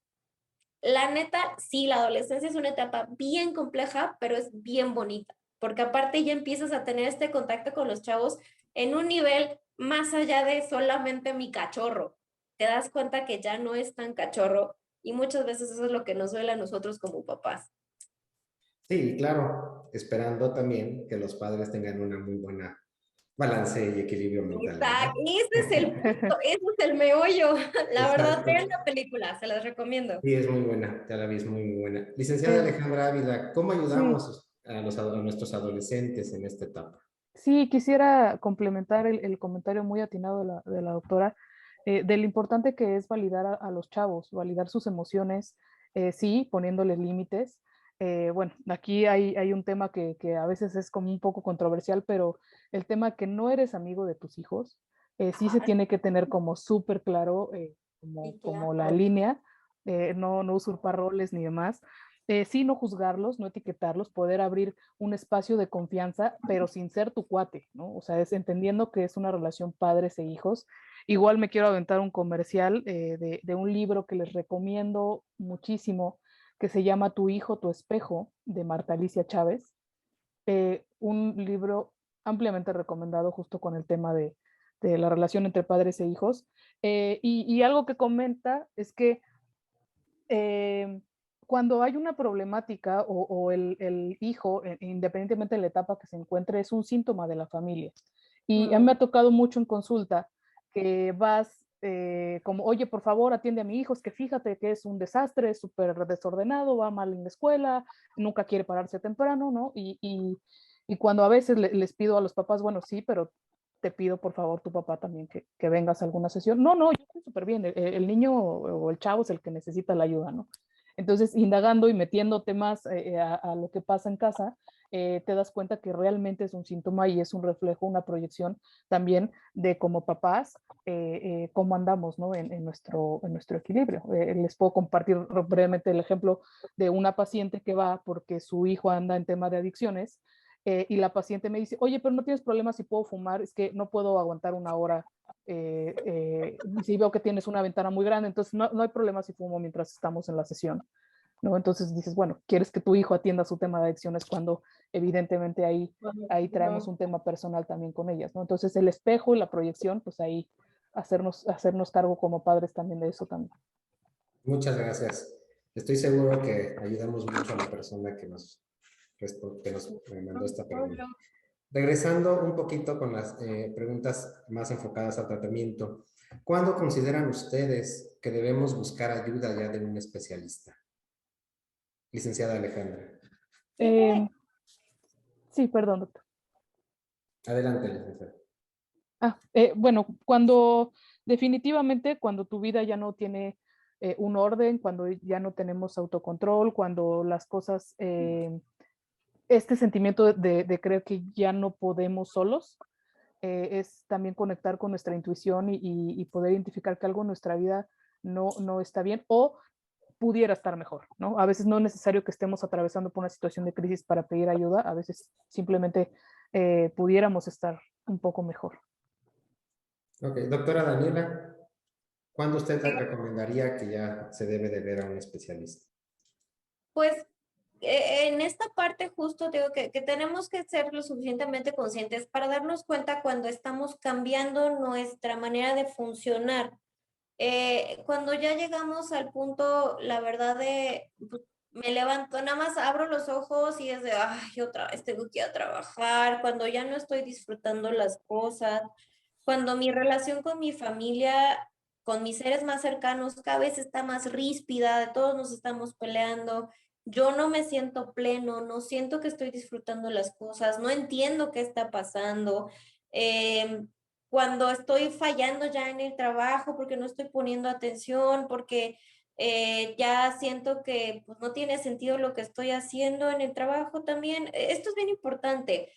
La neta, sí, la adolescencia es una etapa bien compleja, pero es bien bonita, porque aparte ya empiezas a tener este contacto con los chavos en un nivel más allá de solamente mi cachorro. Te das cuenta que ya no es tan cachorro y muchas veces eso es lo que nos duele a nosotros como papás. Sí, claro, esperando también que los padres tengan una muy buena balance y equilibrio mental, ¿verdad? Exacto, ese es el punto, ese es el meollo. La verdad, Exacto. vean la película, se las recomiendo. Sí, es muy buena, ya la vi, es muy, muy buena. Licenciada Eh, Alejandra Ávila, ¿cómo sí, ayudamos a nuestros adolescentes en esta etapa? sí, quisiera complementar el comentario muy atinado de la doctora, de lo importante que es validar a los chavos, validar sus emociones, sí, poniéndoles límites. Bueno, aquí hay un tema que a veces es como un poco controversial, pero el tema que no eres amigo de tus hijos, sí se Ah, tiene que tener como súper claro, sí, como la claro. línea, no usurpar roles ni demás. Sí, no juzgarlos, no etiquetarlos, poder abrir un espacio de confianza, pero sin ser tu cuate, ¿no? O sea, es entendiendo que es una relación padres e hijos. Igual me quiero aventar un comercial de un libro que les recomiendo muchísimo, que se llama Tu hijo, tu espejo, de Marta Alicia Chávez. Un libro ampliamente recomendado justo con el tema de la relación entre padres e hijos. Y algo que comenta es que eh, cuando hay una problemática o el hijo, independientemente de la etapa que se encuentre, es un síntoma de la familia. Y a mí me Mm, ha tocado mucho en consulta que vas como, oye, por favor, atiende a mi hijo, es que fíjate que es un desastre, es súper desordenado, va mal en la escuela, nunca quiere pararse temprano, ¿no? Y cuando a veces les pido a los papás, bueno, sí, pero te pido por favor tu papá también que vengas a alguna sesión. No, no, yo estoy súper bien, el niño o el chavo es el que necesita la ayuda, ¿no? Entonces, indagando y metiéndote más a lo que pasa en casa, te das cuenta que realmente es un síntoma y es un reflejo, una proyección también de como papás, cómo andamos, ¿no? En nuestro equilibrio. Les puedo compartir brevemente el ejemplo de una paciente que va porque su hijo anda en tema de adicciones y la paciente me dice, oye, pero no tienes problema si puedo fumar, es que no puedo aguantar una hora. Si veo que tienes una ventana muy grande, entonces no hay problema si fumo mientras estamos en la sesión, ¿no? Entonces dices, bueno, quieres que tu hijo atienda su tema de adicciones cuando evidentemente ahí traemos un tema personal también con ellas, ¿no? Entonces el espejo y la proyección, pues ahí hacernos cargo como padres también de eso también. Muchas gracias. Estoy seguro que ayudamos mucho a la persona que nos mandó esta pregunta. Regresando un poquito con las preguntas más enfocadas al tratamiento, ¿cuándo consideran ustedes que debemos buscar ayuda ya de un especialista? Licenciada Alejandra. Eh, Fíjate, sí, perdón, doctor. Adelante, licenciada. Bueno, cuando definitivamente cuando tu vida ya no tiene un orden, cuando ya no tenemos autocontrol, cuando las cosas, este sentimiento de creer que ya no podemos solos, es también conectar con nuestra intuición y poder identificar que algo en nuestra vida no está bien o pudiera estar mejor, ¿no? A veces no es necesario que estemos atravesando por una situación de crisis para pedir ayuda, a veces simplemente pudiéramos estar un poco mejor. Ok, doctora Daniela, ¿cuándo usted le recomendaría que ya se debe de ver a un especialista? pues en esta parte justo digo que tenemos que ser lo suficientemente conscientes para darnos cuenta cuando estamos cambiando nuestra manera de funcionar. Cuando ya llegamos al punto, la verdad de, pues, me levanto, nada más abro los ojos y es de, ay, otra vez tengo que ir a trabajar, cuando ya no estoy disfrutando las cosas, cuando mi relación con mi familia, con mis seres más cercanos, cada vez está más ríspida, de todos nos estamos peleando, yo no me siento pleno, no siento que estoy disfrutando las cosas, no entiendo qué está pasando. em, Cuando estoy fallando ya en el trabajo porque no estoy poniendo atención, porque ya siento que pues, no tiene sentido lo que estoy haciendo en el trabajo también. Esto es bien importante.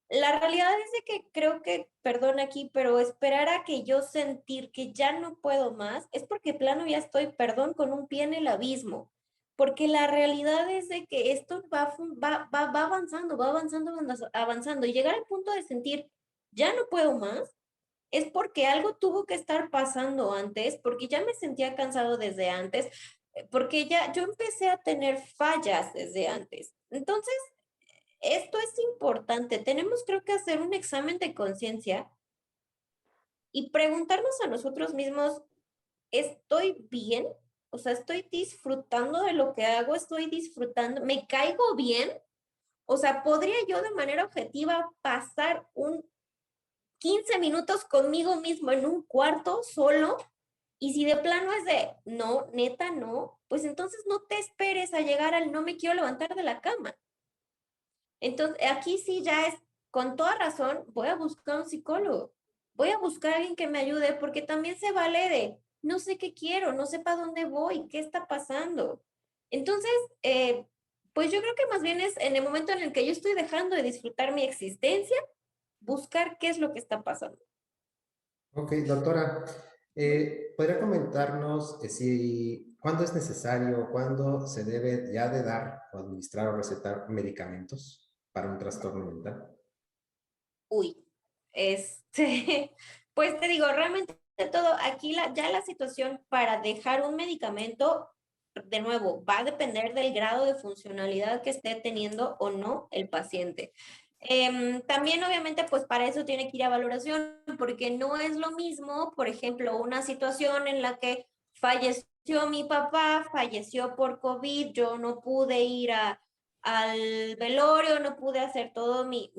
La realidad es de que creo que, perdón aquí, pero esperar a que yo sentir que ya no puedo más es porque plano ya estoy, perdón, con un pie en el abismo. Porque la realidad es de que esto va avanzando, va avanzando, avanzando. Y llegar al punto de sentir ya no puedo más es porque algo tuvo que estar pasando antes, porque ya me sentía cansado desde antes, porque ya yo empecé a tener fallas desde antes. Entonces, esto es importante. Tenemos, creo que, hacer un examen de conciencia y preguntarnos a nosotros mismos, ¿estoy bien? O sea, ¿estoy disfrutando de lo que hago? ¿Estoy disfrutando? ¿Me caigo bien? O sea, ¿podría yo de manera objetiva pasar un 15 minutos conmigo mismo en un cuarto solo? Y si de plano es de, no, neta, no, pues entonces no te esperes a llegar al no me quiero levantar de la cama. Entonces, aquí sí ya es, con toda razón, voy a buscar un psicólogo, voy a buscar a alguien que me ayude, porque también se vale de, no sé qué quiero, no sé para dónde voy, qué está pasando. Entonces, pues yo creo que más bien es en el momento en el que yo estoy dejando de disfrutar mi existencia, buscar qué es lo que está pasando. Ok, doctora, ¿podría comentarnos si cuándo es necesario, cuándo se debe ya de dar o administrar o recetar medicamentos para un trastorno mental? Uy, pues te digo, realmente todo, aquí ya la situación para dejar un medicamento, de nuevo, va a depender del grado de funcionalidad que esté teniendo o no el paciente. También obviamente pues para eso tiene que ir a valoración, porque no es lo mismo, por ejemplo, una situación en la que falleció mi papá, falleció por COVID, yo no pude ir al velorio, no pude hacer todo mi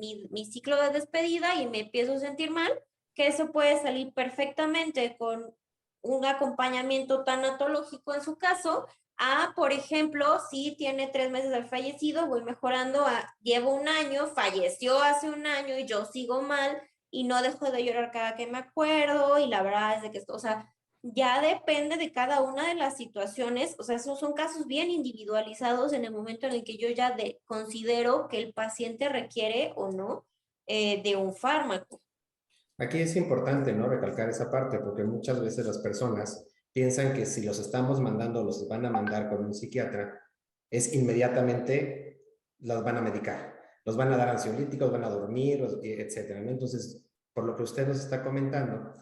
ciclo de despedida y me empiezo a sentir mal, que eso puede salir perfectamente con un acompañamiento tanatológico en su caso, a, por ejemplo, si tiene 3 meses de fallecido, voy mejorando a, llevo un año, falleció hace un año y yo sigo mal y no dejo de llorar cada que me acuerdo y la verdad es de que esto, o sea, ya depende de cada una de las situaciones, o sea, esos son casos bien individualizados en el momento en el que yo ya considero que el paciente requiere o no de un fármaco. Aquí es importante, ¿no? Recalcar esa parte, porque muchas veces las personas piensan que si los estamos mandando, los van a mandar con un psiquiatra, es inmediatamente los van a medicar, los van a dar ansiolíticos, van a dormir, etcétera, ¿no? Entonces, por lo que usted nos está comentando,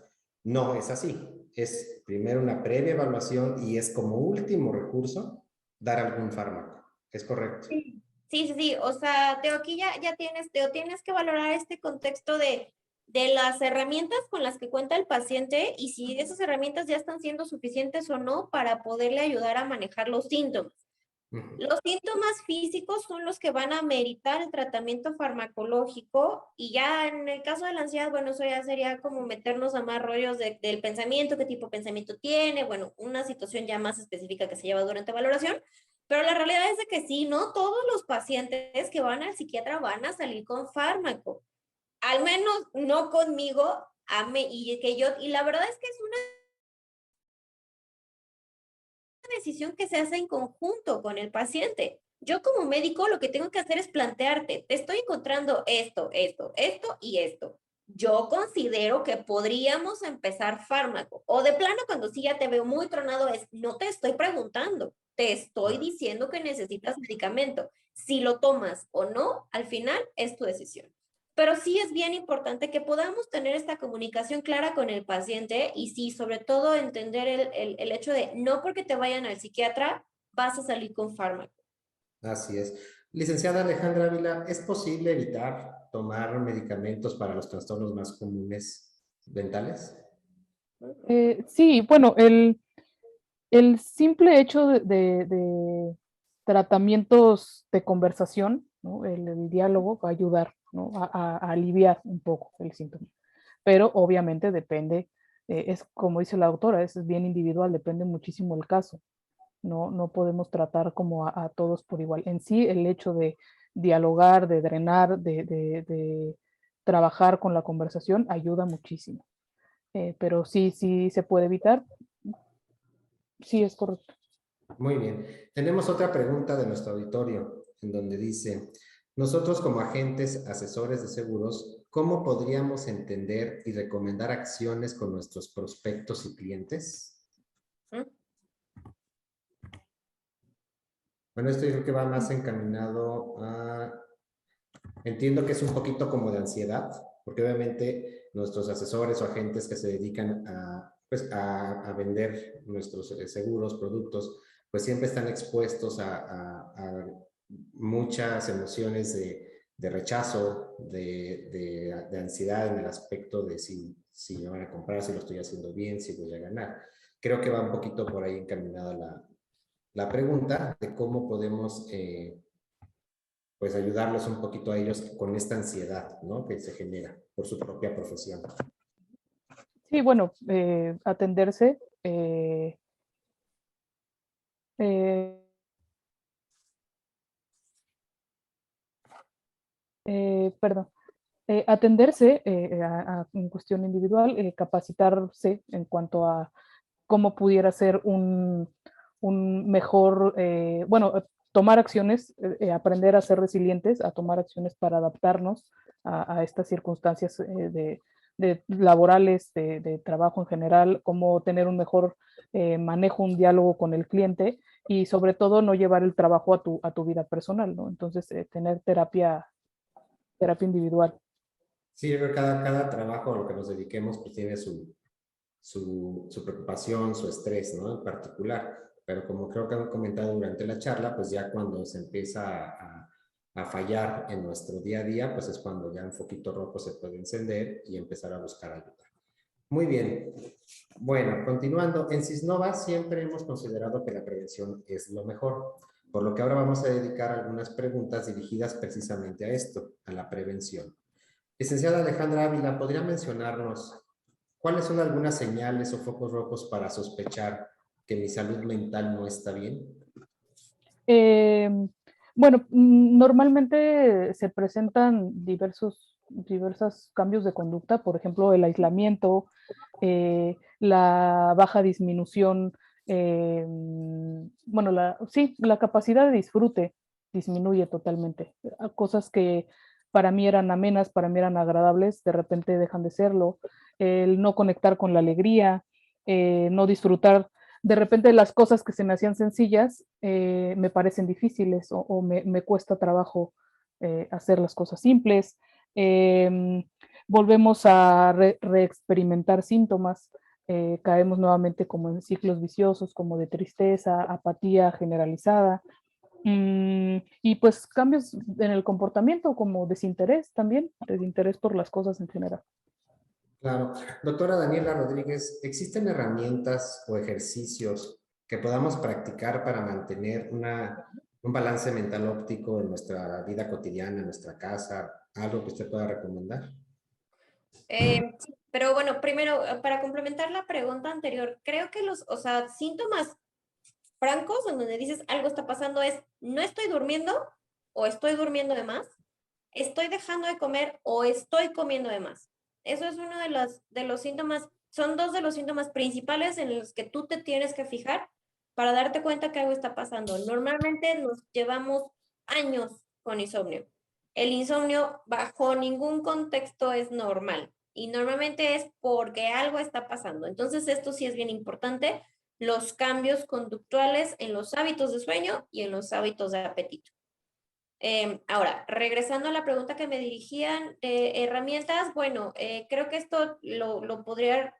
no es así. Es primero una previa evaluación y es como último recurso dar algún fármaco. ¿Es correcto? Sí, sí, sí, sí. O sea, Teo, aquí ya tienes, Teo, tienes que valorar este contexto de las herramientas con las que cuenta el paciente y si esas herramientas ya están siendo suficientes o no para poderle ayudar a manejar los síntomas. Ujú. Los síntomas físicos son los que van a meritar el tratamiento farmacológico y ya en el caso de la ansiedad, bueno, eso ya sería como meternos a más rollos del pensamiento, qué tipo de pensamiento tiene, bueno, una situación ya más específica que se lleva durante valoración, pero la realidad es de que sí, no todos los pacientes que van al psiquiatra van a salir con fármaco, al menos no conmigo, y la verdad es que es una decisión que se hace en conjunto con el paciente. Yo como médico lo que tengo que hacer es plantearte, te estoy encontrando esto y esto. Yo considero que podríamos empezar fármaco. O de plano, cuando sí ya te veo muy tronado, es, no te estoy preguntando, te estoy diciendo que necesitas medicamento. Si lo tomas o no, al final es tu decisión. Pero sí es bien importante que podamos tener esta comunicación clara con el paciente y sí, sobre todo entender el hecho de no porque te vayan al psiquiatra vas a salir con fármaco. Así es. Licenciada Alejandra Ávila, ¿es posible evitar tomar medicamentos para los trastornos más comunes mentales? Sí, bueno, el simple hecho de tratamientos de conversación, ¿no? El diálogo va a ayudar, ¿no? A aliviar un poco el síntoma. Pero obviamente depende, es como dice la autora, es bien individual, depende muchísimo el caso. No podemos tratar como a todos por igual. En sí, el hecho de dialogar, de drenar, de trabajar con la conversación ayuda muchísimo. Pero sí se puede evitar. Sí, es correcto. Muy bien. Tenemos otra pregunta de nuestro auditorio, en donde dice, nosotros como agentes asesores de seguros, ¿cómo podríamos entender y recomendar acciones con nuestros prospectos y clientes? ¿Mm? Bueno, esto yo creo que va más encaminado a... Entiendo que es un poquito como de ansiedad, porque obviamente nuestros asesores o agentes que se dedican a, pues, a vender nuestros seguros, productos, pues siempre están expuestos a muchas emociones de rechazo, de ansiedad en el aspecto de si me van a comprar, si lo estoy haciendo bien, si voy a ganar. Creo que va un poquito por ahí encaminada la pregunta de cómo podemos pues ayudarlos un poquito a ellos con esta ansiedad, ¿no? Que se genera por su propia profesión. Sí, bueno, atenderse. Eh, Perdón. Atenderse en cuestión individual, capacitarse en cuanto a cómo pudiera ser un mejor, bueno, tomar acciones, aprender a ser resilientes, a tomar acciones para adaptarnos a estas circunstancias de laborales, de trabajo en general, cómo tener un mejor manejo, un diálogo con el cliente y sobre todo no llevar el trabajo a tu vida personal, ¿no? Entonces, tener terapia individual. Sí, yo creo que cada trabajo a lo que nos dediquemos pues tiene su preocupación, su estrés, ¿no? En particular. Pero como creo que han comentado durante la charla, pues ya cuando se empieza a fallar en nuestro día a día, pues es cuando ya un foquito rojo se puede encender y empezar a buscar ayuda. Muy bien. Bueno, continuando, en Sisnova siempre hemos considerado que la prevención es lo mejor, por lo que ahora vamos a dedicar algunas preguntas dirigidas precisamente a esto, a la prevención. Licenciada Alejandra Ávila, ¿podría mencionarnos cuáles son algunas señales o focos rojos para sospechar que mi salud mental no está bien? Eh, bueno, normalmente se presentan diversos cambios de conducta, por ejemplo, el aislamiento, la baja disminución, bueno, sí, la capacidad de disfrute disminuye totalmente. Cosas que para mí eran amenas, para mí eran agradables, de repente dejan de serlo. El no conectar con la alegría, no disfrutar de repente las cosas que se me hacían sencillas me parecen difíciles o me cuesta trabajo hacer las cosas simples. Volvemos a reexperimentar síntomas, caemos nuevamente como en ciclos viciosos, como de tristeza, apatía generalizada. Y pues cambios en el comportamiento, como desinterés también, desinterés por las cosas en general. Claro. Doctora Daniela Rodríguez, ¿existen herramientas o ejercicios que podamos practicar para mantener un balance mental óptico en nuestra vida cotidiana, en nuestra casa? ¿Algo que usted pueda recomendar? Sí, pero bueno, primero, para complementar la pregunta anterior, creo que o sea, síntomas francos en donde dices algo está pasando es, no estoy durmiendo o estoy durmiendo de más, estoy dejando de comer o estoy comiendo de más. Eso es uno de los síntomas, son dos de los síntomas principales en los que tú te tienes que fijar para darte cuenta que algo está pasando. Normalmente nos llevamos años con insomnio. El insomnio bajo ningún contexto es normal y normalmente es porque algo está pasando. Entonces esto sí es bien importante, los cambios conductuales en los hábitos de sueño y en los hábitos de apetito. Ahora, regresando a la pregunta que me dirigían, herramientas, bueno, creo que esto lo podría,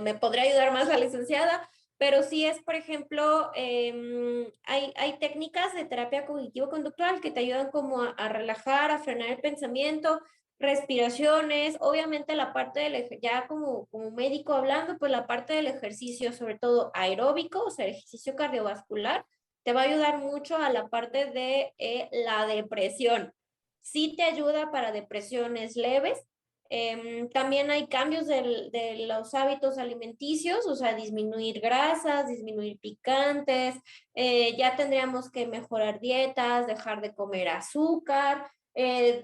me podría ayudar más la licenciada, pero sí es, por ejemplo, hay técnicas de terapia cognitivo-conductual que te ayudan como a relajar, a frenar el pensamiento, respiraciones, obviamente la parte ya como médico hablando, pues la parte del ejercicio, sobre todo aeróbico, o sea, ejercicio cardiovascular, te va a ayudar mucho a la parte de la depresión. Sí te ayuda para depresiones leves, También hay cambios de los hábitos alimenticios, o sea, disminuir grasas, disminuir picantes, ya tendríamos que mejorar dietas, dejar de comer azúcar,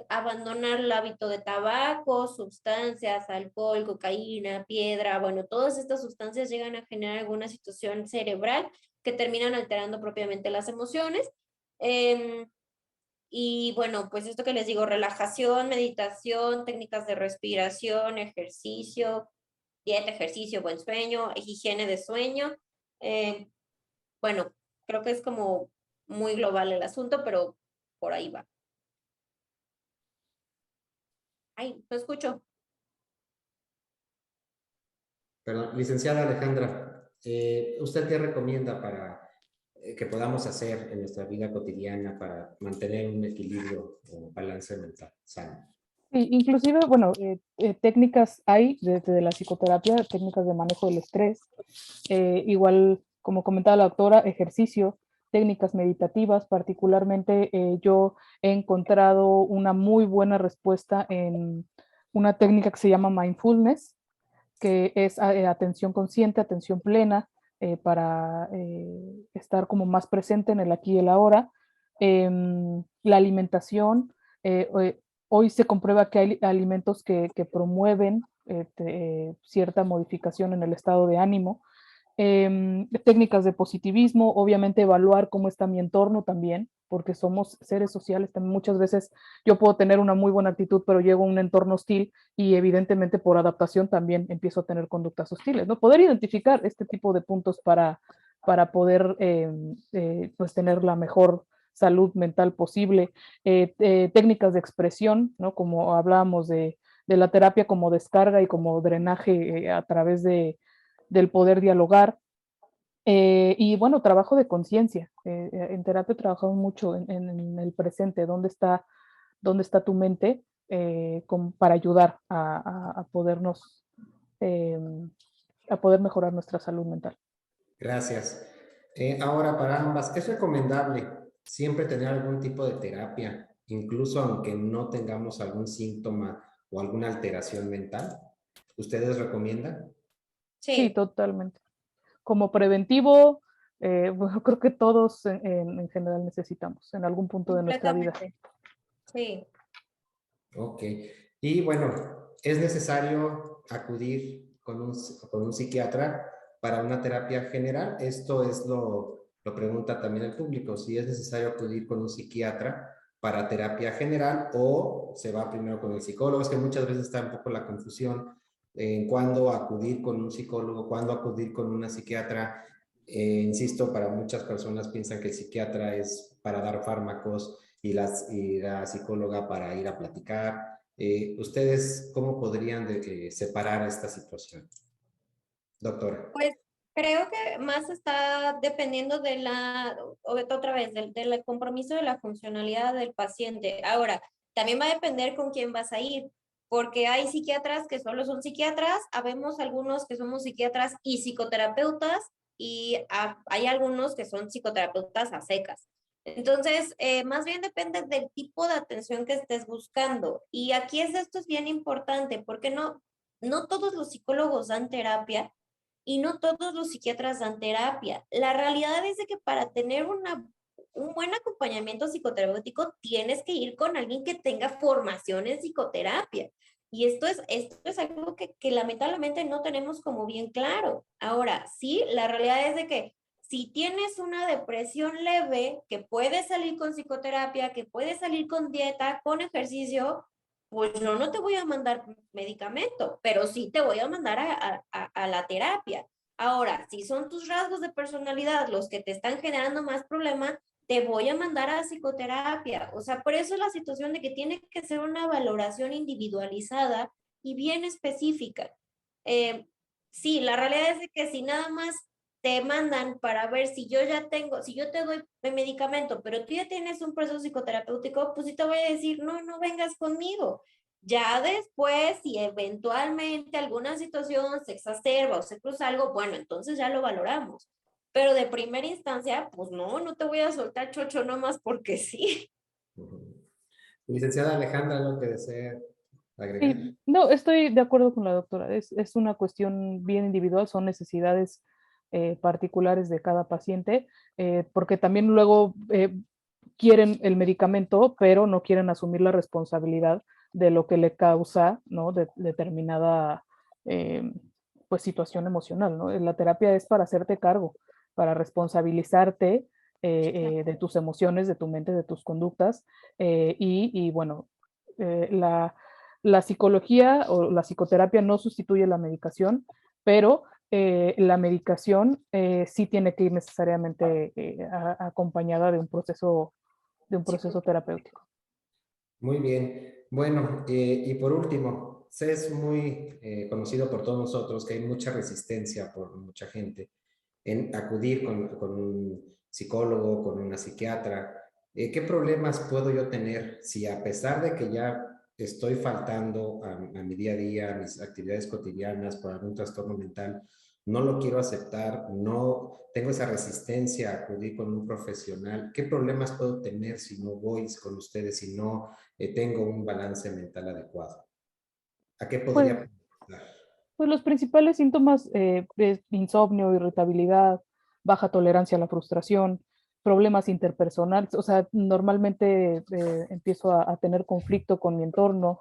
abandonar el hábito de tabaco, sustancias, alcohol, cocaína, piedra, bueno, todas estas sustancias llegan a generar alguna situación cerebral que terminan alterando propiamente las emociones. Eh, y bueno, pues esto que les digo, relajación, meditación, técnicas de respiración, ejercicio, dieta, ejercicio, buen sueño, higiene de sueño. Eh, bueno, creo que es como muy global el asunto, pero por ahí va. Ay, no escucho. Perdón, licenciada Alejandra, ¿usted qué recomienda para que podamos hacer en nuestra vida cotidiana para mantener un equilibrio o balance mental sano? Sí, inclusive, bueno, técnicas hay desde la psicoterapia, técnicas de manejo del estrés, igual, como comentaba la doctora, ejercicio, técnicas meditativas, particularmente yo he encontrado una muy buena respuesta en una técnica que se llama mindfulness, que es atención consciente, atención plena, para estar como más presente en el aquí y el ahora. La alimentación, hoy se comprueba que hay alimentos que promueven cierta modificación en el estado de ánimo. Técnicas de positivismo, obviamente evaluar cómo está mi entorno también, porque somos seres sociales, también muchas veces yo puedo tener una muy buena actitud, pero llego a un entorno hostil y evidentemente por adaptación también empiezo a tener conductas hostiles, ¿no? Poder identificar este tipo de puntos para poder pues tener la mejor salud mental posible, técnicas de expresión, ¿no? Como hablábamos de la terapia como descarga y como drenaje a través del poder dialogar. Y bueno, trabajo de conciencia. En terapia trabajamos mucho en el presente, dónde está tu mente, para ayudar a podernos, eh, a poder mejorar nuestra salud mental. Gracias. Ahora, para ambas, ¿es recomendable siempre tener algún tipo de terapia, incluso aunque no tengamos algún síntoma o alguna alteración mental? ¿Ustedes recomiendan? Sí, Sí, totalmente. Como preventivo, bueno, creo que todos en general necesitamos en algún punto de nuestra vida. completamente. Sí. Ok. Y bueno, ¿es necesario acudir con un psiquiatra para una terapia general? Esto es lo pregunta también el público, si es necesario acudir con un psiquiatra para terapia general o se va primero con el psicólogo. Es que muchas veces está un poco la confusión en cuándo acudir con un psicólogo, cuándo acudir con una psiquiatra. Insisto, para muchas personas piensan que el psiquiatra es para dar fármacos y la psicóloga para ir a platicar. ¿Ustedes cómo podrían separar esta situación, doctora? Pues creo que más está dependiendo otra vez, del compromiso de la funcionalidad del paciente. Ahora, también va a depender con quién vas a ir, porque hay psiquiatras que solo son psiquiatras, habemos algunos que somos psiquiatras y psicoterapeutas, y hay algunos que son psicoterapeutas a secas. Entonces, más bien depende del tipo de atención que estés buscando. Y aquí esto es bien importante, porque no todos los psicólogos dan terapia y no todos los psiquiatras dan terapia. La realidad es de que para tener un buen acompañamiento psicoterapéutico tienes que ir con alguien que tenga formación en psicoterapia. Y esto es algo que lamentablemente no tenemos como bien claro. Ahora, sí, la realidad es de que si tienes una depresión leve, que puedes salir con psicoterapia, que puedes salir con dieta, con ejercicio, pues yo no te voy a mandar medicamento, pero sí te voy a mandar a la terapia. Ahora, si son tus rasgos de personalidad los que te están generando más problemas, te voy a mandar a psicoterapia. O sea, por eso es la situación de que tiene que ser una valoración individualizada y bien específica. Eh, sí, la realidad es de que si nada más te mandan para ver si yo ya tengo, si yo te doy el medicamento, pero tú ya tienes un proceso psicoterapéutico, pues sí te voy a decir, no, no vengas conmigo. Ya después, si eventualmente alguna situación se exacerba o se cruza algo, bueno, entonces ya lo valoramos. Pero de primera instancia, pues no, no te voy a soltar chocho nomás porque sí. Uh -huh. Licenciada Alejandra, ¿algo que desee agregar? Sí, no, estoy de acuerdo con la doctora. Es una cuestión bien individual, son necesidades particulares de cada paciente, porque también luego quieren el medicamento, pero no quieren asumir la responsabilidad de lo que le causa, ¿no? Determinada eh, pues, situación emocional, ¿no? La terapia es para hacerte cargo, para responsabilizarte de tus emociones, de tu mente, de tus conductas, y bueno, la psicología o la psicoterapia no sustituye la medicación, pero la medicación sí tiene que ir necesariamente acompañada de un Sí, proceso terapéutico. Muy bien. Bueno, y por último, es muy conocido por todos nosotros que hay mucha resistencia por mucha gente en acudir con un psicólogo, con una psiquiatra. ¿Qué problemas puedo yo tener si a pesar de que ya estoy faltando a mi día a día, a mis actividades cotidianas por algún trastorno mental, no lo quiero aceptar, no tengo esa resistencia a acudir con un profesional? ¿Qué problemas puedo tener si no voy con ustedes, si no tengo un balance mental adecuado? ¿A qué Pues, podría dar? pues los principales síntomas es insomnio, irritabilidad, baja tolerancia a la frustración, problemas interpersonales, o sea, normalmente empiezo a tener conflicto con mi entorno,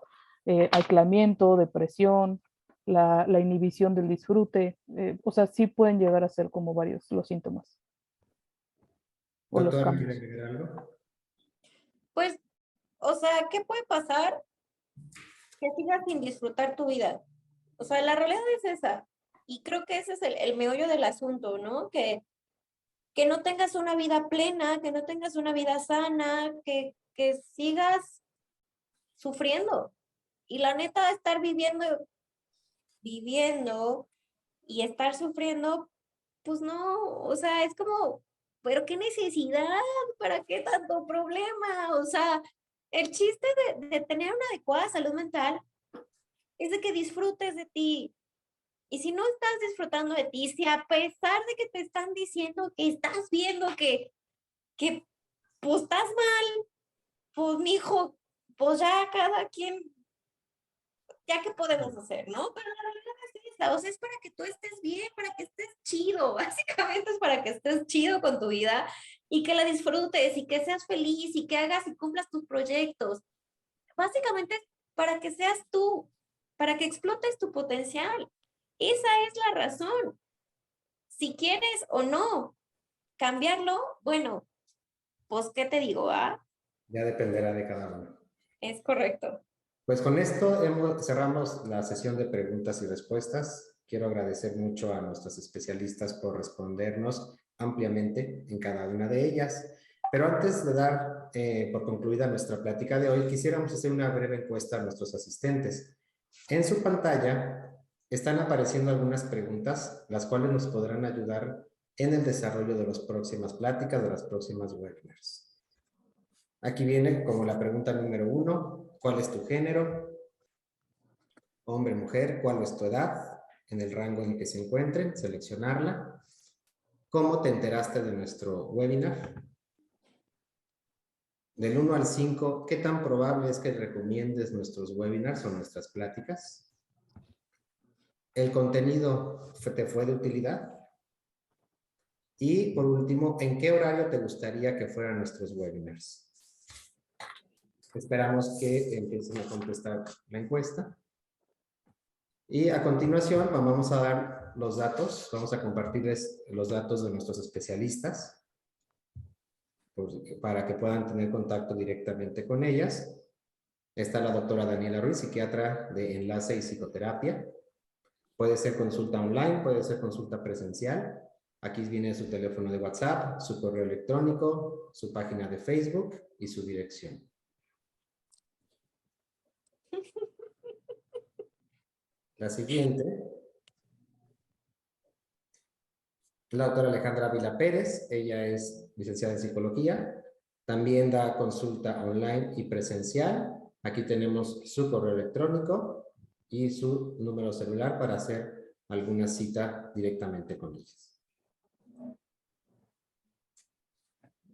aislamiento, depresión, la inhibición del disfrute, o sea, sí pueden llegar a ser como varios los síntomas o los Doctora, ¿quiere cambios. agregar algo? pues, o sea, ¿qué puede pasar? Que sigas sin disfrutar tu vida. O sea, la realidad es esa. Y creo que ese es el meollo del asunto, ¿no? Que no tengas una vida plena, que no tengas una vida sana, que sigas sufriendo. Y la neta, estar viviendo y estar sufriendo, pues no, o sea, es como, pero qué necesidad, ¿para qué tanto problema? O sea, el chiste de tener una adecuada salud mental es de que disfrutes de ti. Y si no estás disfrutando de ti, si a pesar de que te están diciendo que estás viendo que pues estás mal, pues mijo, pues ya cada quien, ya qué podemos hacer, ¿no? Pero la realidad es esa, o sea, es para que tú estés bien, para que estés chido, básicamente es para que estés chido con tu vida y que la disfrutes y que seas feliz y que hagas y cumplas tus proyectos. Básicamente es para que seas tú, para que explotes tu potencial. Esa es la razón. Si quieres o no cambiarlo, bueno, pues, ¿qué te digo? Ah, Ya dependerá de cada uno. es correcto. Pues con esto cerramos la sesión de preguntas y respuestas. Quiero agradecer mucho a nuestros especialistas por respondernos ampliamente en cada una de ellas. Pero antes de dar por concluida nuestra plática de hoy, quisiéramos hacer una breve encuesta a nuestros asistentes. En su pantalla están apareciendo algunas preguntas, las cuales nos podrán ayudar en el desarrollo de las próximas pláticas, de las próximas webinars. Aquí viene como la pregunta número 1, ¿cuál es tu género? Hombre, mujer, ¿cuál es tu edad? En el rango en el que se encuentren, seleccionarla. ¿Cómo te enteraste de nuestro webinar? Del 1 al 5, ¿qué tan probable es que recomiendes nuestros webinars o nuestras pláticas? ¿El contenido te fue de utilidad? Y por último, ¿en qué horario te gustaría que fueran nuestros webinars? Esperamos que empiecen a contestar la encuesta. Y a continuación vamos a dar los datos, vamos a compartirles los datos de nuestros especialistas para que puedan tener contacto directamente con ellas. Está la doctora Daniela Ruiz, psiquiatra de Enlace y Psicoterapia. Puede ser consulta online, puede ser consulta presencial. Aquí viene su teléfono de WhatsApp, su correo electrónico, su página de Facebook y su dirección. La siguiente, la doctora Alejandra Ávila Pérez, ella es licenciada en psicología, también da consulta online y presencial. Aquí tenemos su correo electrónico y su número celular para hacer alguna cita directamente con ellas.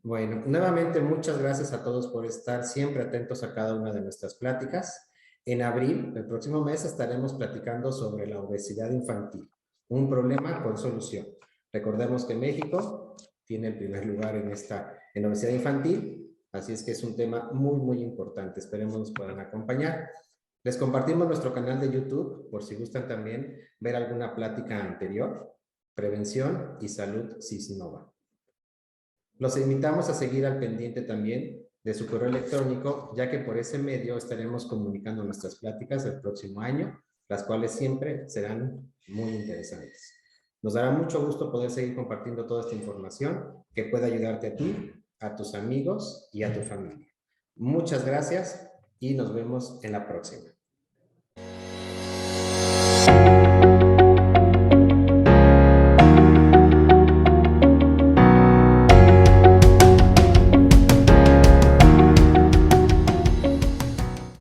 Bueno, nuevamente muchas gracias a todos por estar siempre atentos a cada una de nuestras pláticas. En abril, el próximo mes, estaremos platicando sobre la obesidad infantil, un problema con solución. Recordemos que México tiene el primer lugar en obesidad infantil, así es que es un tema muy, muy importante. Esperemos nos puedan acompañar. Les compartimos nuestro canal de YouTube, por si gustan también ver alguna plática anterior, Prevención y Salud Cisnova. Los invitamos a seguir al pendiente también de su correo electrónico, ya que por ese medio estaremos comunicando nuestras pláticas del próximo año, las cuales siempre serán muy interesantes. Nos dará mucho gusto poder seguir compartiendo toda esta información que pueda ayudarte a ti, a tus amigos y a tu familia. Muchas gracias y nos vemos en la próxima.